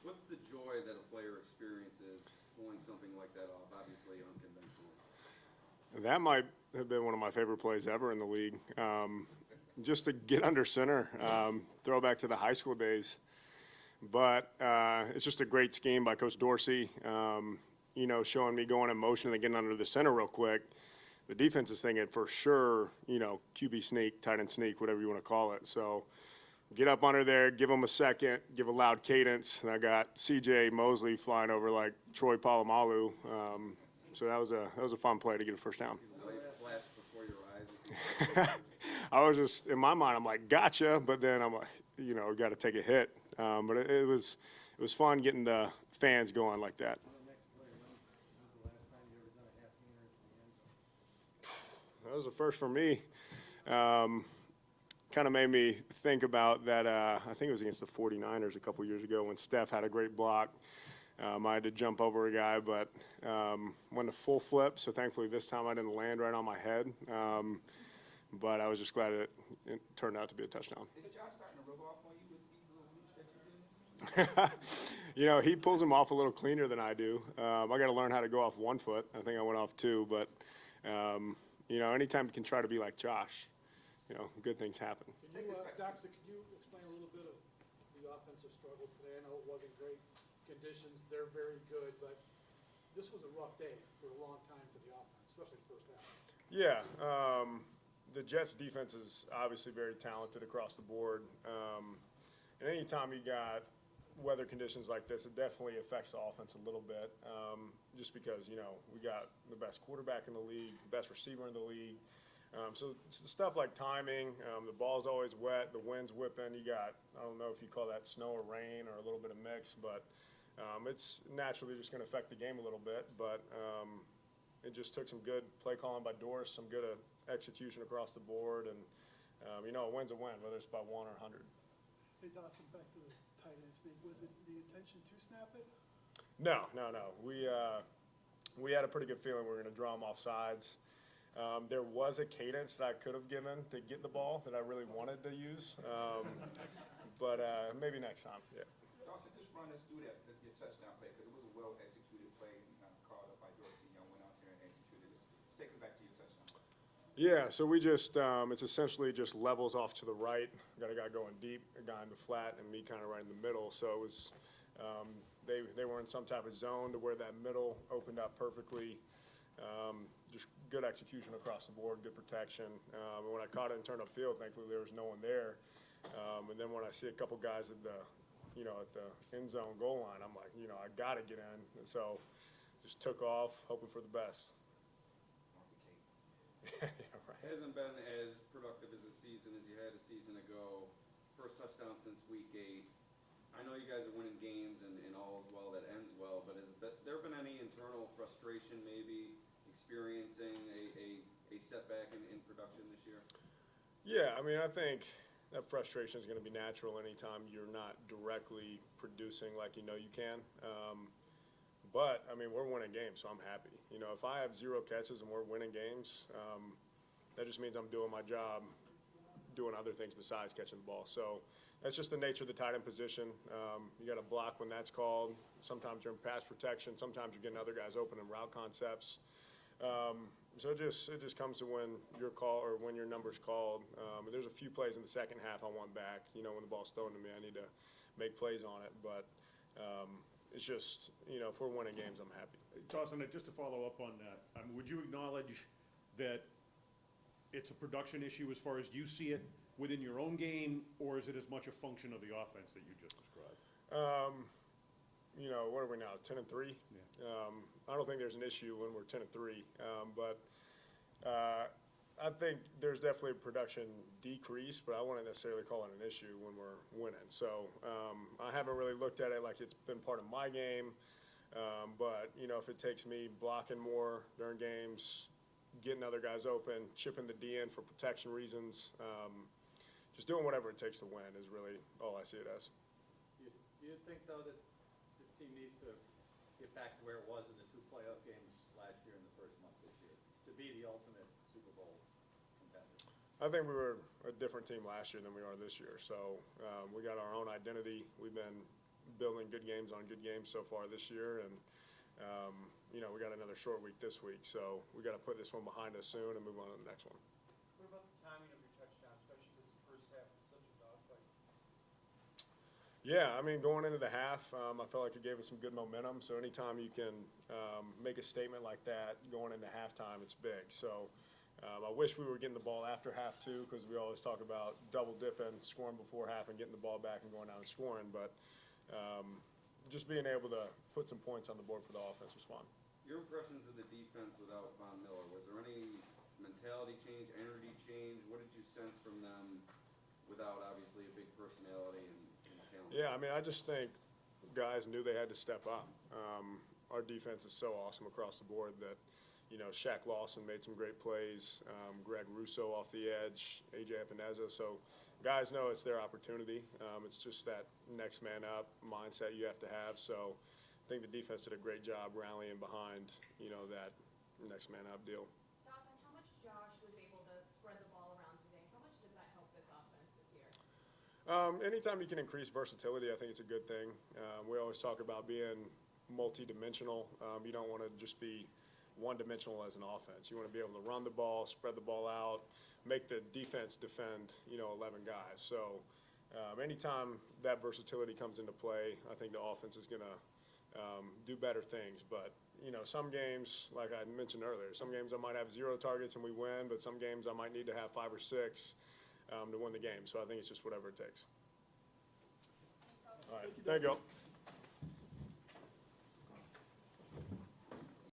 What's the joy that a player experiences pulling something like that off, obviously unconventional? That might have been one of my favorite plays ever in the league. Just to get under center, throwback to the high school days. But it's just a great scheme by Coach Dorsey, showing me going in motion and getting under the center real quick. The defense is thinking for sure, QB sneak, tight end sneak, whatever you want to call it. So get up under there, give them a second, give a loud cadence. And I got CJ Mosley flying over like Troy Polamalu. So that was a fun play to get a first down. Flash before your eyes. I was just, in my mind, I'm like, gotcha. But then I'm like, got to take a hit. But it was fun getting the fans going like that. That was the first for me. Kind of made me think about that. I think it was against the 49ers a couple years ago when Steph had a great block. I had to jump over a guy, but went a full flip. So thankfully this time I didn't land right on my head. But I was just glad it turned out to be a touchdown. Is Josh starting to rub off on you with these little moves that you're doing? He pulls them off a little cleaner than I do. I got to learn how to go off 1 foot. I think I went off 2, but anytime you can try to be like Josh, good things happen. Dawson, can you explain a little bit of the offensive struggles today? I know it wasn't great conditions. They're very good, but this was a rough day for a long time for the offense, especially the first half. Yeah. The Jets' defense is obviously very talented across the board. And anytime you got weather conditions like this, it definitely affects the offense a little bit, just because, we got the best quarterback in the league, the best receiver in the league. So stuff like timing, the ball's always wet, the wind's whipping. You got, I don't know if you call that snow or rain or a little bit of mix, but it's naturally just going to affect the game a little bit. But it just took some good play calling by Doris, some good execution across the board, and a win's a win, whether it's by 1 or 100. Hey, Dawson, back to the tight end thing. Was it the intention to snap it? No. We had a pretty good feeling we were going to draw them off sides. There was a cadence that I could have given to get the ball that I really wanted to use, but maybe next time. Yeah. Dawson, just run us through your touchdown play, because it was a well-executed play called up by Dorsey. Went out there and executed it. Let's take us back to your touchdown. Yeah, so we just, it's essentially just levels off to the right. Got a guy going deep, a guy in the flat, and me kind of right in the middle. So it was, they were in some type of zone to where that middle opened up perfectly. Just good execution across the board, good protection. And when I caught it and turned upfield, thankfully there was no one there. And then when I see a couple guys at the, at the end zone goal line, I'm like, I got to get in. And so just took off, hoping for the best. Yeah, right. Hasn't been as productive as a season as you had a season ago. First touchdown since week 8. I know you guys are winning games and all is well that ends well, but has there been any internal frustration maybe experiencing a setback in production this year? Yeah, I think that frustration is going to be natural anytime you're not directly producing like you can. But, we're winning games, so I'm happy. If I have 0 catches and we're winning games, that just means I'm doing my job, doing other things besides catching the ball. So that's just the nature of the tight end position. You got to block when that's called. Sometimes you're in pass protection. Sometimes you're getting other guys open in route concepts. So it just comes to when your call or when your number's called. There's a few plays in the second half I want back. When the ball's thrown to me, I need to make plays on it. But it's just, if we're winning games, I'm happy. Dawson, just to follow up on that, would you acknowledge that it's a production issue as far as you see it within your own game, or is it as much a function of the offense that you just described? What are we now, 10-3? Yeah. I don't think there's an issue when we're 10-3, but I think there's definitely a production decrease, but I wouldn't necessarily call it an issue when we're winning. So I haven't really looked at it like it's been part of my game, but, if it takes me blocking more during games, getting other guys open, chipping the D in for protection reasons, just doing whatever it takes to win is really all I see it as. Do you think, though, that this team needs to get back to where it was in the 2 playoff games last year and the first month this year to be the ultimate Super Bowl contender? I think we were a different team last year than we are this year. So we got our own identity. We've been building good games on good games so far this year, and, you know, we got another short week this week, so we got to put this one behind us soon and move on to the next one. What about the timing of your touchdown, especially because the first half was such a dogfight? Yeah, I mean, going into the half, I felt like it gave us some good momentum. So anytime you can make a statement like that going into halftime, it's big. So I wish we were getting the ball after half too, because we always talk about double dipping, scoring before half, and getting the ball back and going down and scoring. But just being able to put some points on the board for the offense was fun. Your impressions of the defense without Von Miller, was there any mentality change, energy change? What did you sense from them without obviously a big personality and talent? Yeah, I mean, I just think guys knew they had to step up. Our defense is so awesome across the board that, you know, Shaq Lawson made some great plays, Greg Russo off the edge, A.J. Epineza. So guys know it's their opportunity. It's just that next man up mindset you have to have. So I think the defense did a great job rallying behind, you know, that next man up deal. Dawson, how much Josh was able to spread the ball around today? How much does that help this offense this year? Anytime you can increase versatility, I think it's a good thing. We always talk about being multi-dimensional. You don't want to just be one-dimensional as an offense. You want to be able to run the ball, spread the ball out, make the defense defend, you know, 11 guys. So anytime that versatility comes into play, I think the offense is going to do better things. But, you know, some games, like I mentioned earlier, some games I might have 0 targets and we win, but some games I might need to have 5 or 6 to win the game. So I think it's just whatever it takes. All right. Thank you all.